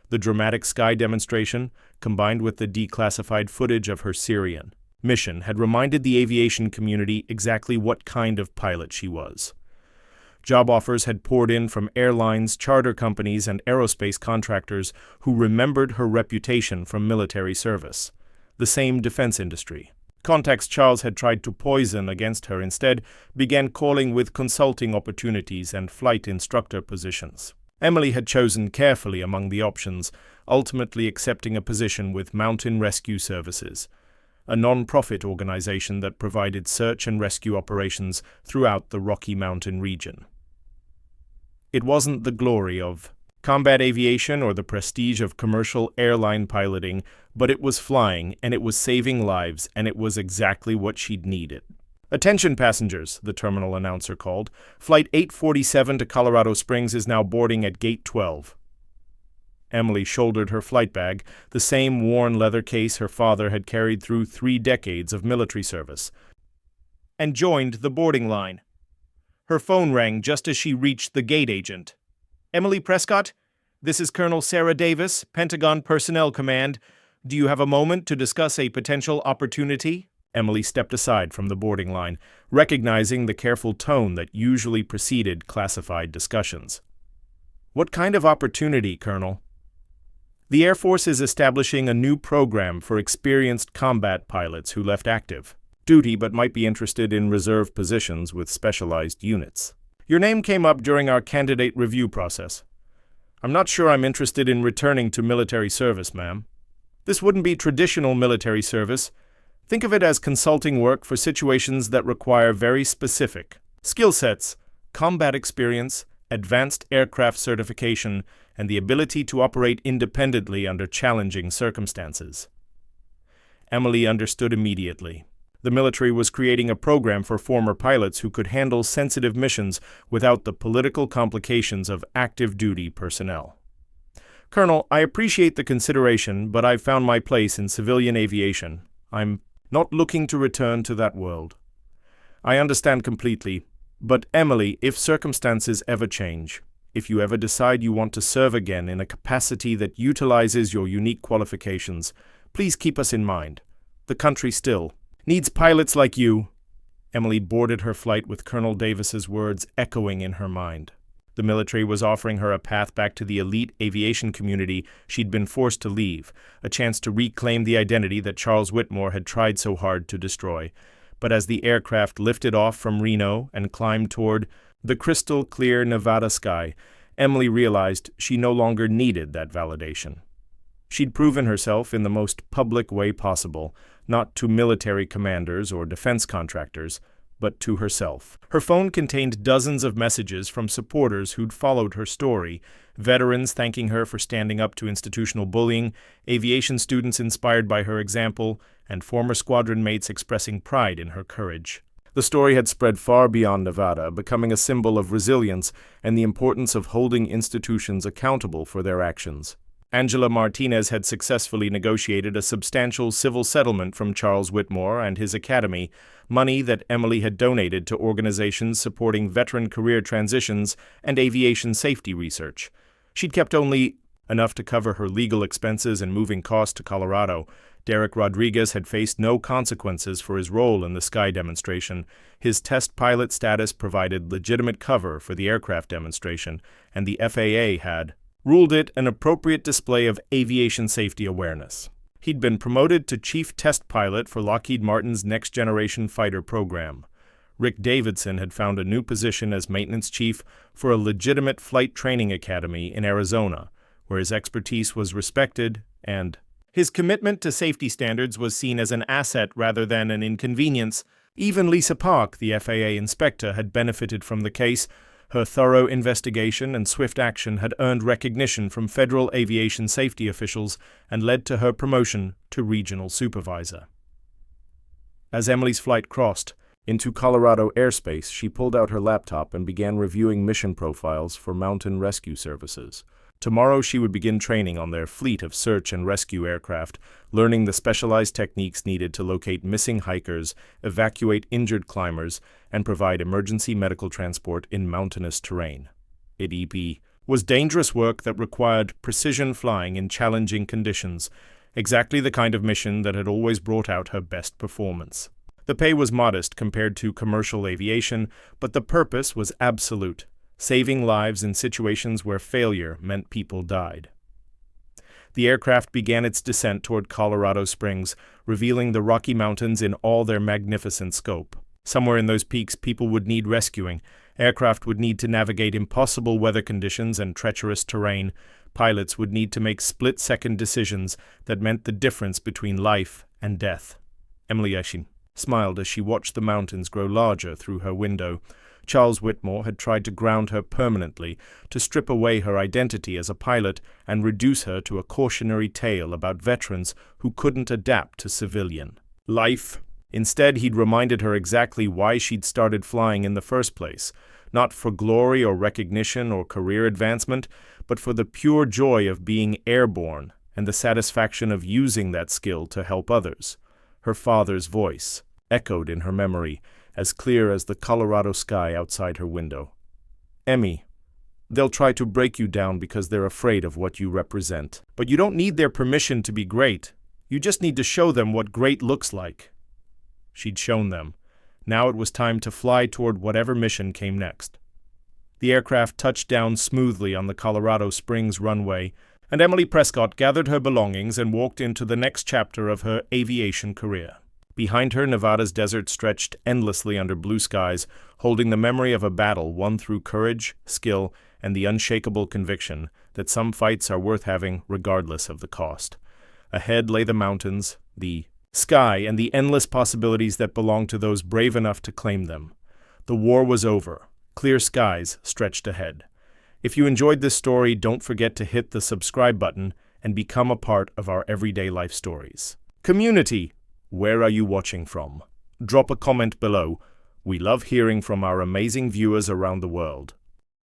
The dramatic sky demonstration, combined with the declassified footage of her Syrian mission, had reminded the aviation community exactly what kind of pilot she was. Job offers had poured in from airlines, charter companies, and aerospace contractors who remembered her reputation from military service. The same defense industry. Contacts Charles had tried to poison against her instead began calling with consulting opportunities and flight instructor positions. Emily had chosen carefully among the options, ultimately accepting a position with Mountain Rescue Services, a non-profit organization that provided search and rescue operations throughout the Rocky Mountain region. It wasn't the glory of combat aviation or the prestige of commercial airline piloting, but it was flying, and it was saving lives, and it was exactly what she'd needed. "Attention passengers," the terminal announcer called. "Flight 847 to Colorado Springs is now boarding at Gate 12. Emily shouldered her flight bag, the same worn leather case her father had carried through 3 decades of military service, and joined the boarding line. Her phone rang just as she reached the gate agent. "Emily Prescott, this is Colonel Sarah Davis, Pentagon Personnel Command. Do you have a moment to discuss a potential opportunity?" Emily stepped aside from the boarding line, recognizing the careful tone that usually preceded classified discussions. "What kind of opportunity, Colonel?" "The Air Force is establishing a new program for experienced combat pilots who left active duty but might be interested in reserve positions with specialized units. Your name came up during our candidate review process. I'm not sure I'm interested in returning to military service, ma'am. This wouldn't be traditional military service. Think of it as consulting work for situations that require very specific skill sets, combat experience, advanced aircraft certification, and the ability to operate independently under challenging circumstances." Emily understood immediately. The military was creating a program for former pilots who could handle sensitive missions without the political complications of active duty personnel. "Colonel, I appreciate the consideration, but I've found my place in civilian aviation. I'm not looking to return to that world." "I understand completely. But Emily, if circumstances ever change, if you ever decide you want to serve again in a capacity that utilizes your unique qualifications, please keep us in mind. The country still needs pilots like you." Emily boarded her flight with Colonel Davis's words echoing in her mind. The military was offering her a path back to the elite aviation community she'd been forced to leave, a chance to reclaim the identity that Charles Whitmore had tried so hard to destroy. But as the aircraft lifted off from Reno and climbed toward the crystal-clear Nevada sky, Emily realized she no longer needed that validation. She'd proven herself in the most public way possible, not to military commanders or defense contractors, but to herself. Her phone contained dozens of messages from supporters who'd followed her story, veterans thanking her for standing up to institutional bullying, aviation students inspired by her example, and former squadron mates expressing pride in her courage. The story had spread far beyond Nevada, becoming a symbol of resilience and the importance of holding institutions accountable for their actions. Angela Martinez had successfully negotiated a substantial civil settlement from Charles Whitmore and his academy, money that Emily had donated to organizations supporting veteran career transitions and aviation safety research. She'd kept only enough to cover her legal expenses and moving costs to Colorado. Derek Rodriguez had faced no consequences for his role in the sky demonstration. His test pilot status provided legitimate cover for the aircraft demonstration, and the FAA had ruled it an appropriate display of aviation safety awareness. He'd been promoted to chief test pilot for Lockheed Martin's next-generation fighter program. Rick Davidson had found a new position as maintenance chief for a legitimate flight training academy in Arizona, where his expertise was respected and his commitment to safety standards was seen as an asset rather than an inconvenience. Even Lisa Park, the FAA inspector, had benefited from the case. Her thorough investigation and swift action had earned recognition from federal aviation safety officials and led to her promotion to regional supervisor. As Emily's flight crossed into Colorado airspace, she pulled out her laptop and began reviewing mission profiles for mountain rescue services. Tomorrow she would begin training on their fleet of search and rescue aircraft, learning the specialized techniques needed to locate missing hikers, evacuate injured climbers, and provide emergency medical transport in mountainous terrain. It was dangerous work that required precision flying in challenging conditions, exactly the kind of mission that had always brought out her best performance. The pay was modest compared to commercial aviation, but the purpose was absolute. Saving lives in situations where failure meant people died. The aircraft began its descent toward Colorado Springs, revealing the Rocky Mountains in all their magnificent scope. Somewhere in those peaks, people would need rescuing. Aircraft would need to navigate impossible weather conditions and treacherous terrain. Pilots would need to make split-second decisions that meant the difference between life and death. Emily smiled as she watched the mountains grow larger through her window. Charles Whitmore had tried to ground her permanently, to strip away her identity as a pilot and reduce her to a cautionary tale about veterans who couldn't adapt to civilian life. Instead, he'd reminded her exactly why she'd started flying in the first place, not for glory or recognition or career advancement, but for the pure joy of being airborne and the satisfaction of using that skill to help others. Her father's voice echoed in her memory, as clear as the Colorado sky outside her window. Emmy, they'll try to break you down because they're afraid of what you represent. But you don't need their permission to be great. You just need to show them what great looks like. She'd shown them. Now it was time to fly toward whatever mission came next. The aircraft touched down smoothly on the Colorado Springs runway, and Emily Prescott gathered her belongings and walked into the next chapter of her aviation career. Behind her, Nevada's desert stretched endlessly under blue skies, holding the memory of a battle won through courage, skill, and the unshakable conviction that some fights are worth having regardless of the cost. Ahead lay the mountains, the sky, and the endless possibilities that belong to those brave enough to claim them. The war was over. Clear skies stretched ahead. If you enjoyed this story, don't forget to hit the subscribe button and become a part of our everyday life stories. Community! Where are you watching from? Drop a comment below. We love hearing from our amazing viewers around the world.